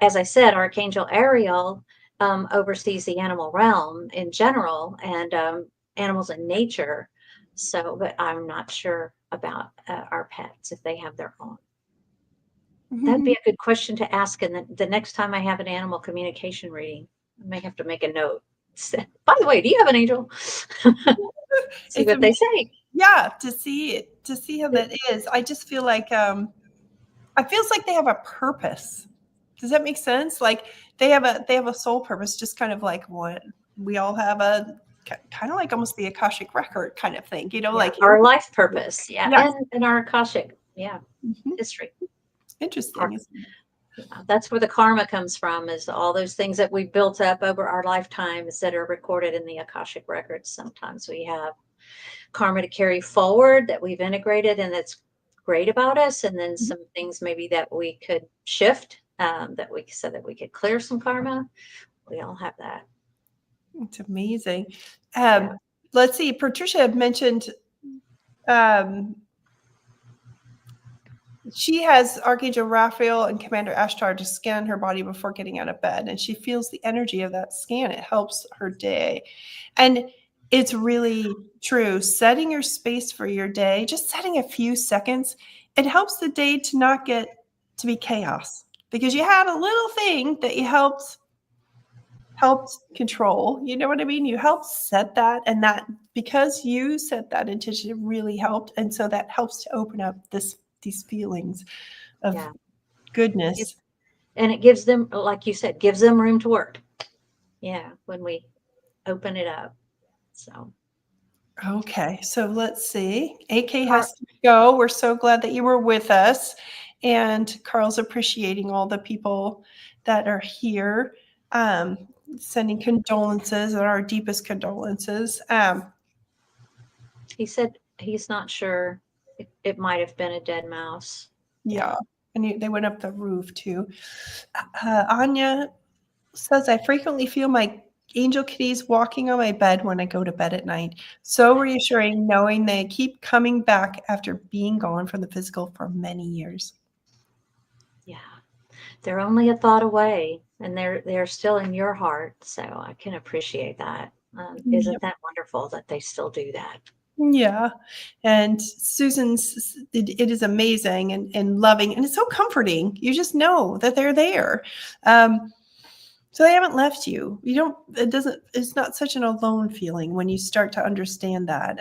as I said, Archangel Ariel oversees the animal realm in general and animals in nature. So, but I'm not sure about our pets if they have their own. That'd be a good question to ask. And the next time I have an animal communication reading, I may have to make a note. By the way, do you have an angel? See what they say. Yeah, to see how that is. I just feel like it feels like they have a purpose. Does that make sense? Like they have a soul purpose, just kind of like what we all have, a kind of like almost the Akashic record kind of thing, like our life purpose. Yeah. And our Akashic, history. Interesting. That's where the karma comes from, is all those things that we built up over our lifetimes that are recorded in the Akashic records. Sometimes we have karma to carry forward that we've integrated and that's great about us. And then some things maybe that we could shift, so that we could clear some karma. We all have that. It's amazing. Let's see. Patricia had mentioned she has Archangel Raphael and Commander Ashtar to scan her body before getting out of bed, and she feels the energy of that scan. It helps her day. And It's really true. Setting your space for your day, just setting a few seconds, it helps the day to not get to be chaos because you had a little thing that you helped control. You know what I mean? You helped set that, and that because you set that intention, it really helped, and so that helps to open up these feelings of Yeah. goodness. And it gives them, like you said, gives them room to work. Yeah. When we open it up. So, Okay, so let's see. AK Car- has to go. We're so glad that you were with us. And Carl's appreciating all the people that are here, um, sending condolences and our deepest condolences. he said he's not sure. It might have been a dead mouse. Yeah, Yeah. and they went up the roof too. Anya says, I frequently feel my angel kitties walking on my bed when I go to bed at night. So reassuring knowing they keep coming back after being gone from the physical for many years. Yeah. They're only a thought away, and they're still in your heart. So I can appreciate that. Isn't that wonderful that they still do that? Yeah. And Susan's, it is amazing and loving, and it's so comforting. You just know that they're there. So they haven't left you. You don't, it's not such an alone feeling when you start to understand that.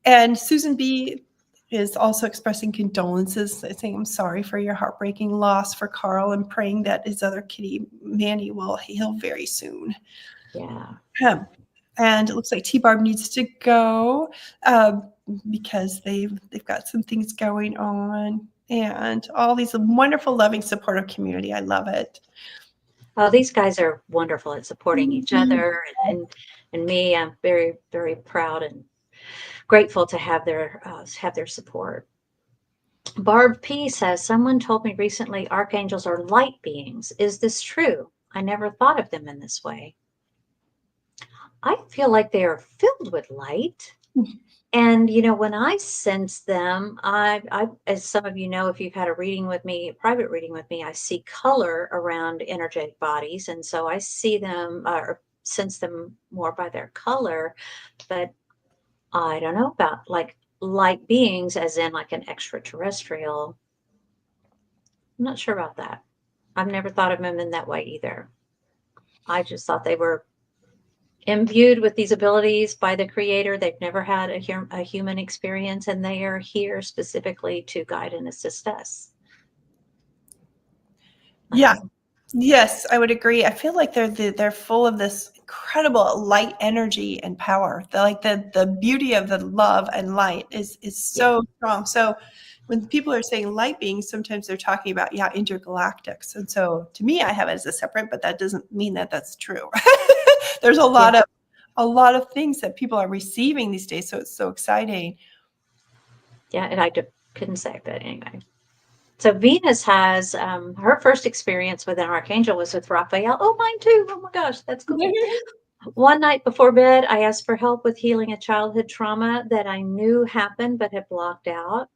And Susan B is also expressing condolences, saying, I'm sorry for your heartbreaking loss for Carl and praying that his other kitty, Manny, will heal very soon. Yeah. And it looks like T-Barb needs to go because they've got some things going on and all these wonderful, loving, supportive community. I love it. Oh, these guys are wonderful at supporting each Mhm. other and me. I'm very, very proud and grateful to have their support. Barb P says, someone told me recently archangels are light beings. Is this true? I never thought of them in this way. I feel like they are filled with light. And when I sense them, as some of you know, if you've had a reading with me, a private reading with me, I see color around energetic bodies, and so I see them or sense them more by their color. But I don't know about like light beings, as in like an extraterrestrial. I'm not sure about that. I've never thought of them in that way either. I just thought they were imbued with these abilities by the creator. They've never had a human experience, and they are here specifically to guide and assist us. I Yeah. don't know. Yes, I would agree. I feel like they're full of this incredible light energy and power. The beauty of the love and light is Yeah. so strong. So when people are saying light beings, sometimes they're talking about intergalactics. And so to me, I have it as a separate, but that doesn't mean that that's true. There's Yeah. a lot of things that people are receiving these days. So it's so exciting. Yeah. And couldn't say, but anyway. So Venus has her first experience with an archangel was with Raphael. Oh, mine too. Oh my gosh, that's cool. One night before bed, I asked for help with healing a childhood trauma that I knew happened but had blocked out.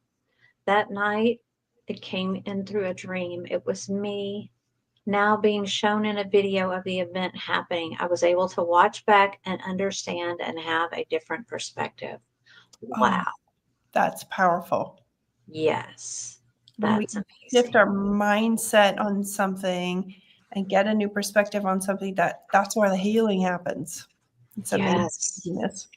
That night, it came in through a dream. It was me now being shown in a video of the event happening. I was able to watch back and understand and have a different perspective. Oh, Wow. that's powerful. Yes. When we That's shift amazing. our mindset on something and get a new perspective on something, that's where the healing happens. It's amazing. Yes. Yes.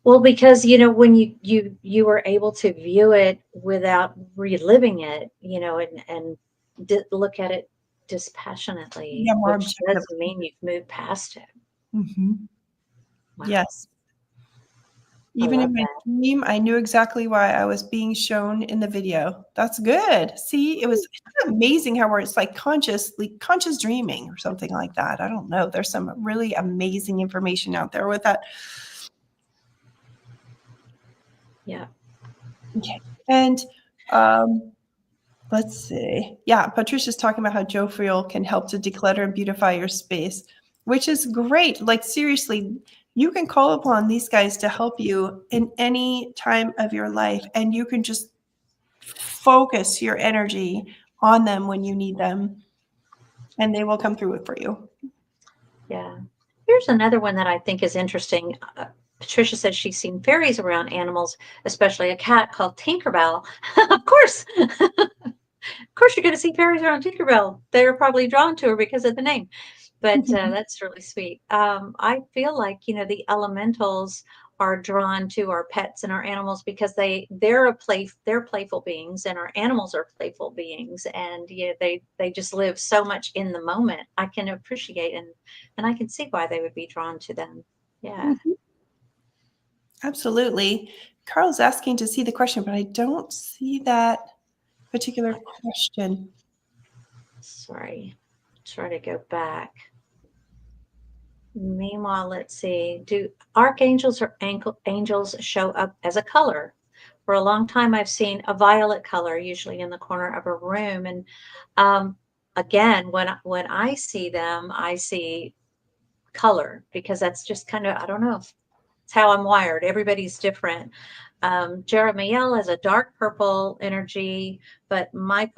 Well, because when you were able to view it without reliving it, look at it dispassionately, Yeah, more which objective. does mean you've moved past it. Mhm. Wow. Yes. I Even love in my that. dream, I knew exactly why I was being shown in the video. That's good. See, it's amazing how it's like conscious dreaming or something like that. I don't know. There's some really amazing information out there with that. Yeah. Okay. And um, let's see. Yeah, Patricia's talking about how Joe Friel can help to declutter and beautify your space, which is great. Like, seriously, you can call upon these guys to help you in any time of your life, and you can just focus your energy on them when you need them, and they will come through it for you. Yeah. Here's another one that I think is interesting. Patricia says she's seen fairies around animals, especially a cat called Tinkerbell. Of course. Of course you're going to see fairies around Tinkerbell. They're probably drawn to her because of the name. But that's really sweet. I feel like, the elementals are drawn to our pets and our animals because they're playful beings, and our animals are playful beings, and they just live so much in the moment. I can appreciate and I can see why they would be drawn to them. Yeah. Mhm. Absolutely. Carl's asking to see the question, but I don't see that particular question. Sorry. Try to go back. Meanwhile, let's see. Do archangels or angels show up as a color? For a long time, I've seen a violet color, usually in the corner of a room. And again, when I see them, I see color, because that's just kind of, I don't know, it's how I'm wired. Everybody's different. Jeremiel has a dark purple energy, but not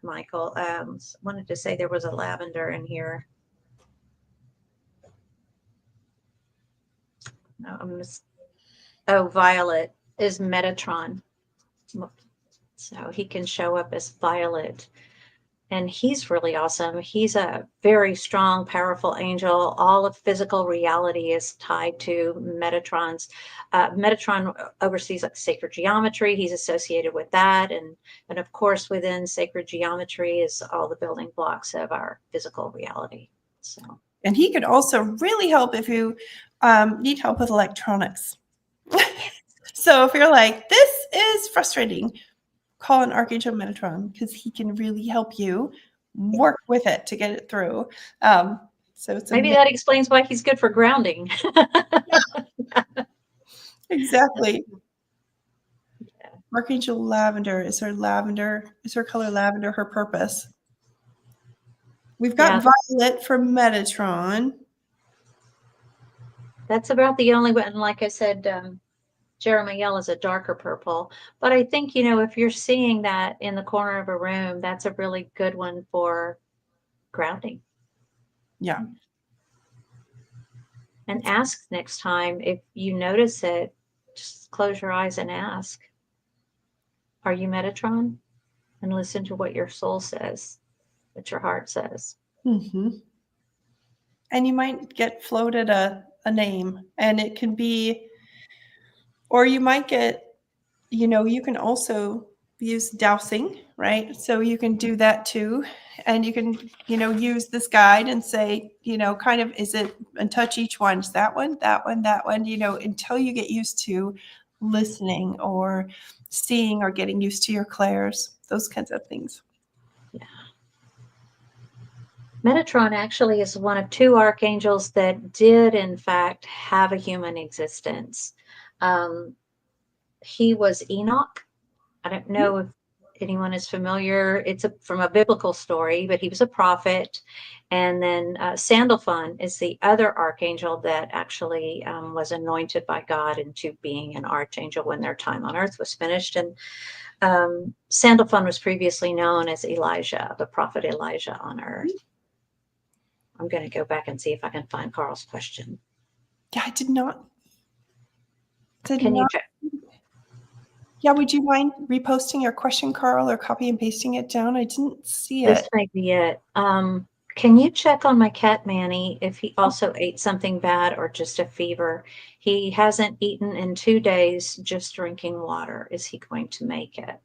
Michael, wanted to say there was a lavender in here. No, Violet is Metatron. So he can show up as Violet. And he's really awesome. He's a very strong, powerful angel. All of physical reality is tied to Metatron's. Metatron oversees like sacred geometry. He's associated with that. And of course, within sacred geometry is all the building blocks of our physical reality. So. And he could also really help if you need help with electronics. So if you're like, this is frustrating, call an Archangel Metatron, because he can really help you work with it to get it through. So it's maybe that explains why he's good for grounding. Exactly. Yeah. Archangel Lavender, is her color lavender her purpose? We've got Violet from Metatron. That's about the only one. Like I said, Jeremiel is a darker purple. But I think, if you're seeing that in the corner of a room, that's a really good one for grounding. Yeah. And ask next time if you notice it, just close your eyes and ask, are you Metatron? And listen to what your soul says, what your heart says. Mm-hmm. And you might get floated a name, and it can be, or you might get, you can also use dowsing, right? So you can do that too. And you can, use this guide and say, kind of, is it, and touch each one. Is that one, that one, that one, until you get used to listening or seeing or getting used to your clairs, those kinds of things. Yeah. Metatron actually is one of two archangels that did, in fact, have a human existence. He was Enoch. I don't know if anyone is familiar. It's from a biblical story, but he was a prophet. And then Sandalphon is the other archangel that actually was anointed by God into being an archangel when their time on earth was finished. And Sandalphon was previously known as Elijah, the prophet Elijah on earth. I'm going to go back and see if I can find Carl's question. Yeah, I did not. You check? Yeah, would you mind reposting your question, Carl, or copy and pasting it down? I didn't see it. This may be it. Can you check on my cat Manny if he also ate something bad or just a fever? He hasn't eaten in 2 days, just drinking water. Is he going to make it?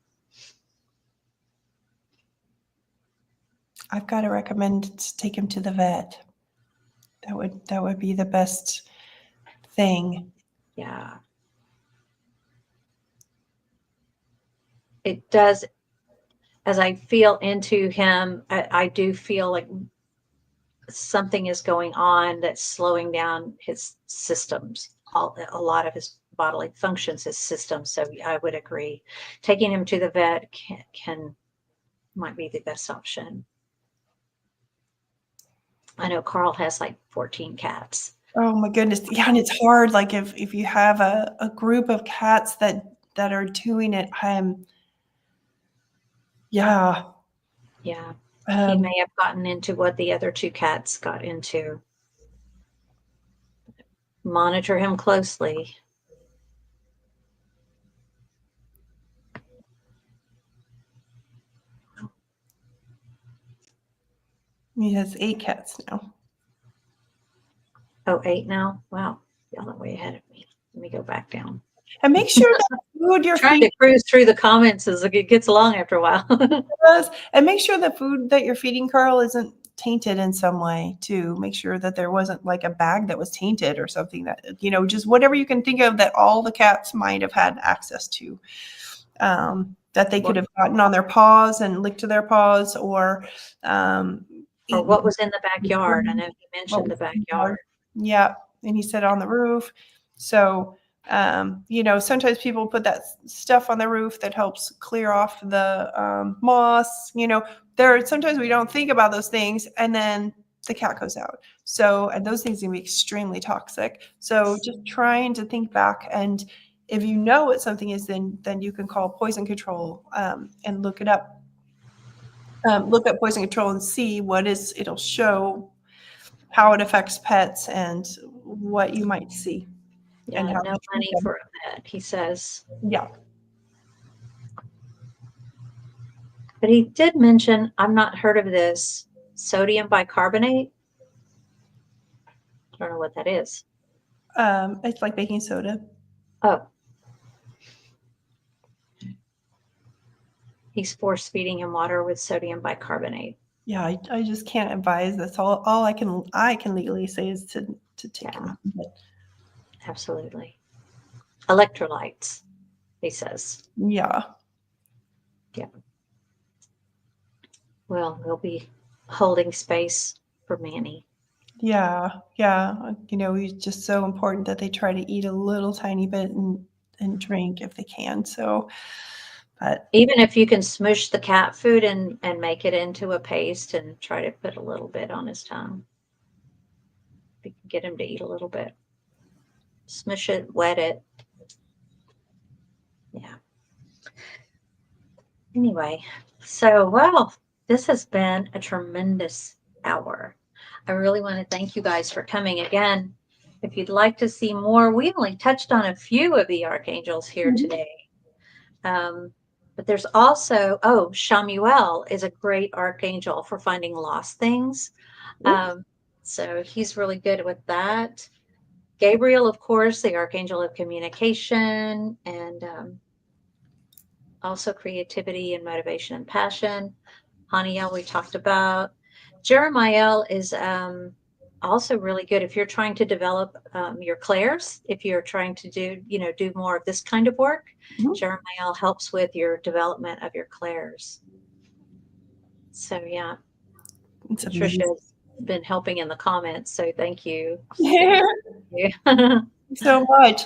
I've got to recommend to take him to the vet. That would be the best thing. Yeah. It does. As I feel into him, I do feel like something is going on that's slowing down his systems, a lot of his bodily functions, his systems. So I would agree. Taking him to the vet might be the best option. I know Carl has like 14 cats. Oh my goodness. Yeah, and it's hard. Like if you have a group of cats that are doing it, yeah. Yeah. He may have gotten into what the other two cats got into. Monitor him closely. He has 8 cats now. Oh, 8 now? Wow. Y'all are way ahead of me. Let me go back down. And make sure that food you're Trying feeding to cruise through the comments as it gets along after a while. and make sure the food that you're feeding Carl isn't tainted in some way too. Make sure that there wasn't like a bag that was tainted or something that, just whatever you can think of that all the cats might have had access to. That they could have gotten on their paws and licked to their paws, or Or eaten. what was in the backyard. I know he mentioned the backyard. Yeah, and he said on the roof. So, sometimes people put that stuff on the roof that helps clear off the moss. Sometimes we don't think about those things, and then the cat goes out. So, and those things can be extremely toxic. So, just trying to think back, and if you know what something is, then you can call poison control and look it up. Look at poison control and see what is. It'll show how it affects pets and what you might see. Yeah, And how no to treat money them. for a vet, he says. Yeah. But he did mention, I've not heard of this, sodium bicarbonate. I don't know what that is. It's like baking soda. Oh. He's force feeding him water with sodium bicarbonate. Yeah, I just can't advise. That's all I can legally say is to take him. Absolutely. Electrolytes, he says. Yeah. Yeah. Well, we'll be holding space for Manny. Yeah. It's just so important that they try to eat a little tiny bit and drink if they can. So, but even if you can smush the cat food and make it into a paste and try to put a little bit on his tongue. If you can get him to eat a little bit. Smush it, wet it. Yeah. Anyway, so, well, this has been a tremendous hour. I really want to thank you guys for coming again. If you'd like to see more, we only touched on a few of the archangels here today. But there's also, Shamuel is a great archangel for finding lost things. So he's really good with that. Gabriel, of course, the archangel of communication and also creativity and motivation and passion. Haniel, we talked about. Jeremiel is also really good if you're trying to develop your clairs, if you're trying to do more of this kind of work. Jeremiel helps with your development of your clairs. So, yeah. Patricia's been helping in the comments, so thank you. Yeah. Thank you. So much.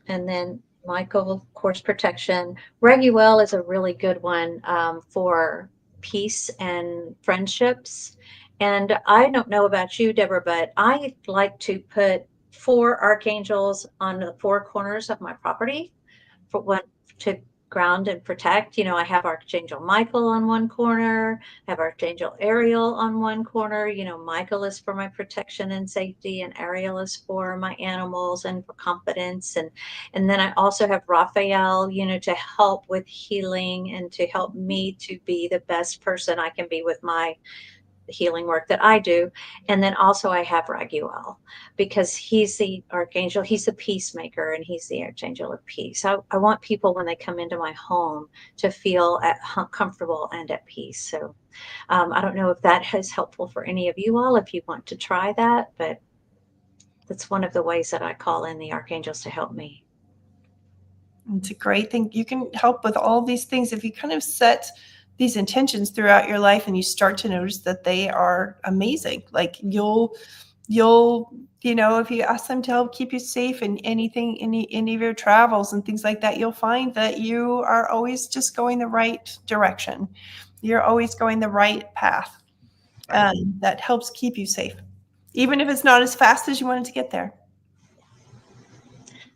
And then Michael, course protection. Reguel is a really good one for peace and friendships. And I don't know about you, Deborah, but I like to put 4 archangels on the 4 corners of my property for one to ground and protect. I have Archangel Michael on one corner, I have Archangel Ariel on one corner. Michael is for my protection and safety, and Ariel is for my animals and for confidence. And then I also have Raphael, to help with healing and to help me to be the best person I can be with my healing work that I do. And then also I have Raguel because he's the archangel, he's the peacemaker, and he's the archangel of peace. I want people when they come into my home to feel comfortable and at peace. So I don't know if that is helpful for any of you all, if you want to try that, but that's one of the ways that I call in the archangels to help me. It's a great thing. You can help with all these things if you kind of set these intentions throughout your life and you start to notice that they are amazing. Like you'll if you ask them to help keep you safe in any of your travels and things like that, you'll find that you are always just going the right direction. You're always going the right path. That helps keep you safe, even if it's not as fast as you wanted to get there.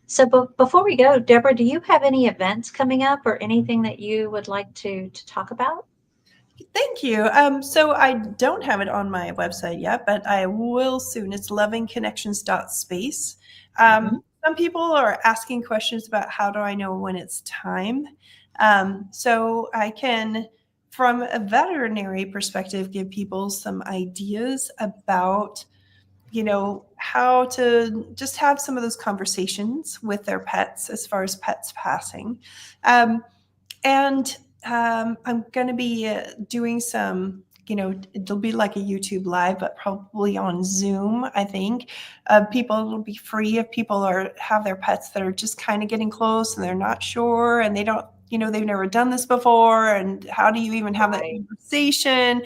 So before we go, Deborah, do you have any events coming up or anything that you would like to talk about? Thank you. So I don't have it on my website yet, but I will soon. It's lovingconnections.space. Mhm. Some people are asking questions about how do I know when it's time. So I can, from a veterinary perspective, give people some ideas about, how to just have some of those conversations with their pets as far as pets passing. Um, and I'm going to be doing some, it'll be like a YouTube live, but probably on Zoom, I think. People will be free if people have their pets that are just kind of getting close and they're not sure and they don't, they've never done this before. And how do you even have that Right. conversation?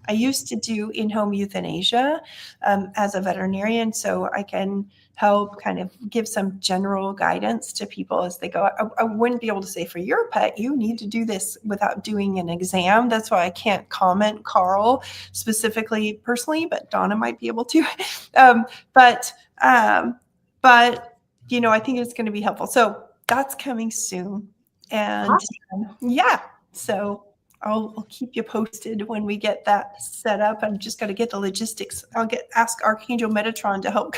I used to do in-home euthanasia as a veterinarian, so I can help kind of give some general guidance to people as they go. I wouldn't be able to say for your pet, you need to do this without doing an exam. That's why I can't comment, Carl, specifically personally, but Donna might be able to. um, but um, but I think it's going to be helpful. So that's coming soon, and Awesome. yeah, so I'll keep you posted when we get that set up. I'm just going to get the logistics. I'll ask Archangel Metatron to help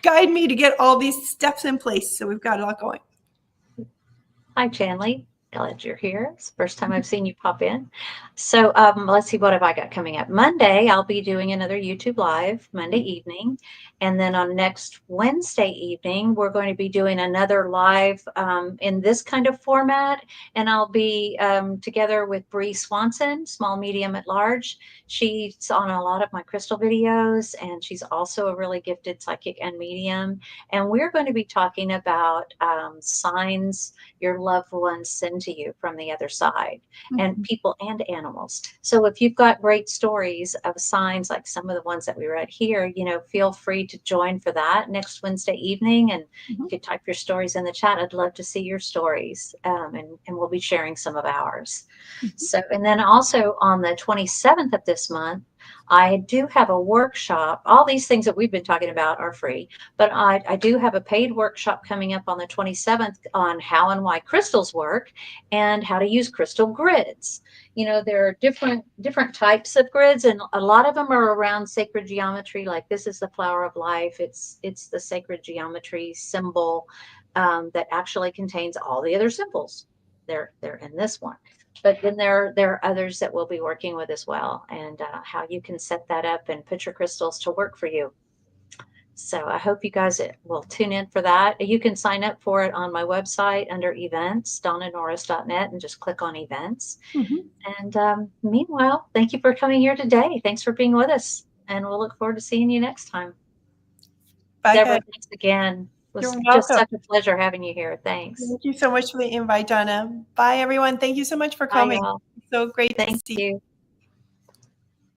guide me to get all these steps in place. So we've got it all going. Hi, Chanley. Glad you're here. It's the first time I've seen you pop in. So let's see, what have I got coming up? Monday, I'll be doing another YouTube Live Monday evening. And then on next Wednesday evening, we're going to be doing another live in this kind of format. And I'll be together with Bree Swanson, Small, Medium, at Large. She's on a lot of my crystal videos, and she's also a really gifted psychic and medium. And we're going to be talking about signs your loved ones send to you from the other side, and Mhm. people and animals. So if you've got great stories of signs like some of the ones that we read here, feel free to join for that next Wednesday evening. And you Mhm. could type your stories in the chat. I'd love to see your stories. And we'll be sharing some of ours. Mhm. So, and then also on the 27th of this month, I do have a workshop. All these things that we've been talking about are free, but I do have a paid workshop coming up on the 27th on how and why crystals work and how to use crystal grids. There are different types of grids, and a lot of them are around sacred geometry. Like this is the flower of life. It's the sacred geometry symbol that actually contains all the other symbols. They're in this one. But then there are others that we'll be working with as well, and how you can set that up and put your crystals to work for you. So I hope you guys will tune in for that. You can sign up for it on my website under events, donnanorris.net, and just click on events. Mhm. And meanwhile, thank you for coming here today. Thanks for being with us. And we'll look forward to seeing you next time. Bye, Deborah, guys. thanks again. It You're was just welcome. such a pleasure having you here. Thanks. Thank you so much for the invite, Donna. Bye, everyone. Thank you so much for Bye, coming. y'all. So great to Thank see you. you.